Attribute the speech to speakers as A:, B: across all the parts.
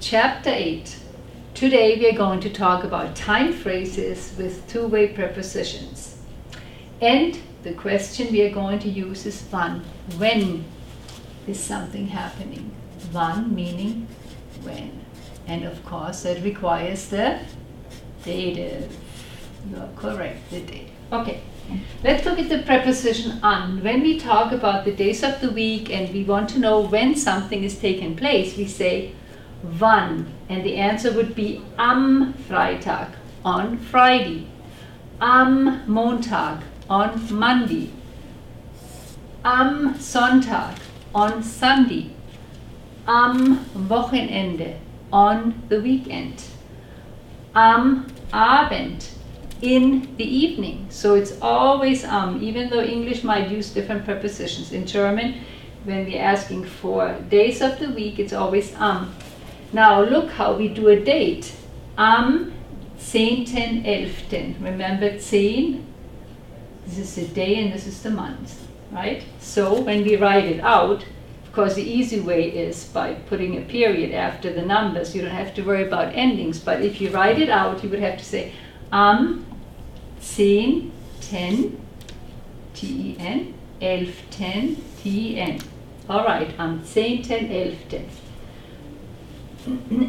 A: Chapter 8. Today we are going to talk about time phrases with two-way prepositions. And the question we are going to use is wann. When is something happening? Wann meaning when. And of course that requires the dative. You are correct, the dative. Okay. Let's look at the preposition an. When we talk about the days of the week and we want to know when something is taking place, we say wann, and the answer would be am Freitag, on Friday, am Montag, on Monday, am Sonntag, on Sunday, am Wochenende, on the weekend, am Abend, in the evening. So it's always even though English might use different prepositions. In German, when we're asking for days of the week, it's always Now look how we do a date. Am 10.11. Remember 10? This is the day and this is the month, right? So when we write it out, of course the easy way is by putting a period after the numbers. You don't have to worry about endings, but if you write it out, you would have to say am 10.10, T-E-N, 11.10, T-E-N. All right, am 10.11.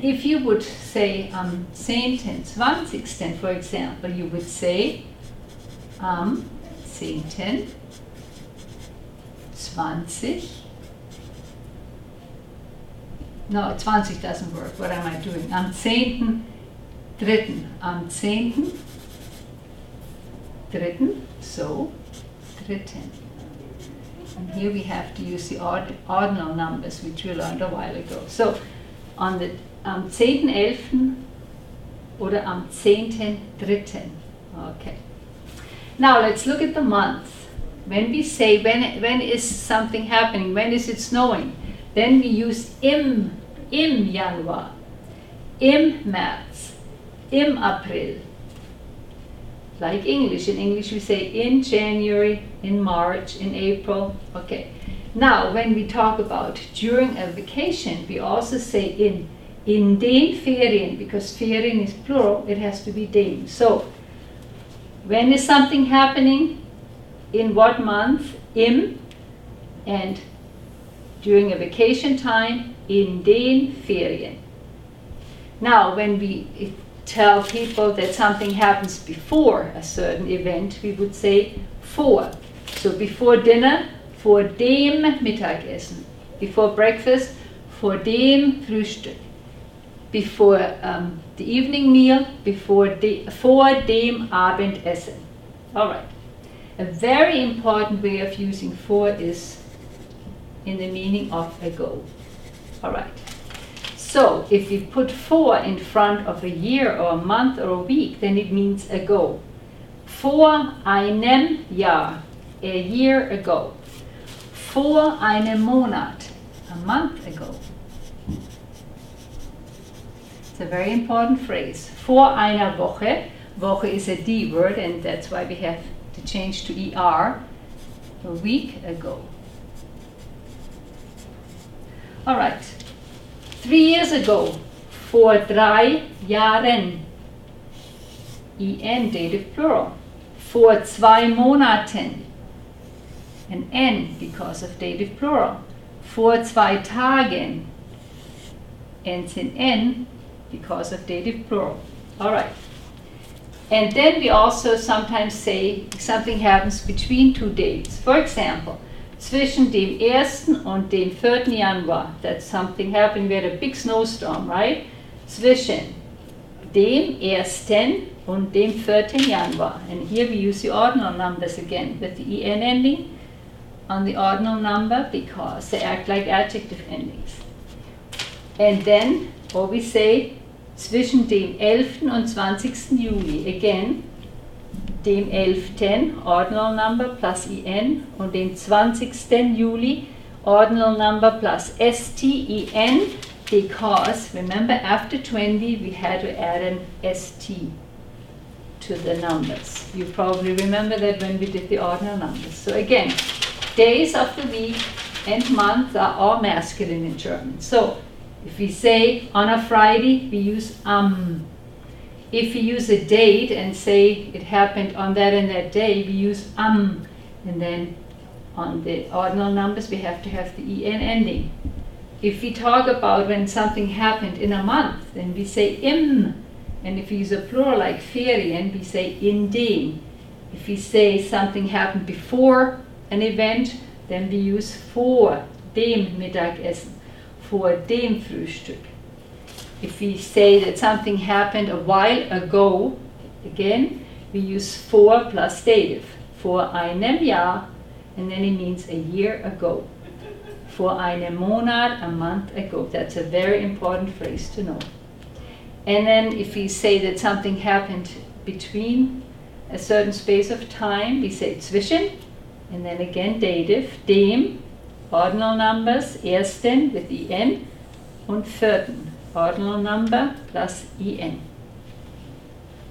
A: If you would say 10.20, for example, you would say 10.20. No, 20 doesn't work. What am I doing? Am 10.3. Am 10.3. So, dritten. And here we have to use the ordinal numbers, which we learned a while ago. So, on the am 10.11. oder am 10.3. Okay. Now let's look at the month. When we say when is something happening, when is it snowing, then we use im Januar, im März, im April. Like English. In English we say in January, in March, in April. Okay. Now, when we talk about during a vacation, we also say in den Ferien, because Ferien is plural, it has to be den. So, when is something happening? In what month? Im. And during a vacation time, in den Ferien. Now, when we tell people that something happens before a certain event, we would say vor. So, before dinner, vor dem Mittagessen. Before breakfast, vor dem Frühstück. Before the evening meal, vor dem Abendessen. All right. A very important way of using vor is in the meaning of ago. All right. So if we put vor in front of a year or a month or a week, then it means ago. Vor einem Jahr, a year ago. Vor einem Monat, a month ago. It's a very important phrase. Vor einer Woche. Woche is a D word, and that's why we have to change to ER. A week ago. All right. 3 years ago. Vor 3 Jahren. EN, dative plural. Vor 2 Monaten. An N because of dative plural. Vor 2 Tagen. Ends in N because of dative plural. All right. And then we also sometimes say something happens between two dates. For example, zwischen dem 1. und dem 4. Januar. That's something happened. We had a big snowstorm, right? Zwischen dem 1. und dem 4. Januar. And here we use the ordinal numbers again with the EN ending on the ordinal number because they act like adjective endings. And then, or we say, zwischen dem 11. und 20. Juli. Again, dem 11. ordinal number plus EN und dem 20. Juli ordinal number plus STEN because, remember, after 20 we had to add an ST to the numbers. You probably remember that when we did the ordinal numbers. So again, days of the week and months are all masculine in German. So If we say on a Friday, we use If we use a date and say it happened on that and that day, we use And then on the ordinal numbers, we have to have the en ending. If we talk about when something happened in a month, then we say im. And if we use a plural like ferien, we say in dem. If we say something happened before an event, then we use vor dem Mittagessen, vor dem Frühstück. If we say that something happened a while ago, again, we use vor plus dative. Vor einem Jahr, and then it means a year ago. Vor einem Monat, a month ago. That's a very important phrase to know. And then if we say that something happened between a certain space of time, we say zwischen, and then again dative, dem, ordinal numbers, ersten with en, und vierten, ordinal number plus en.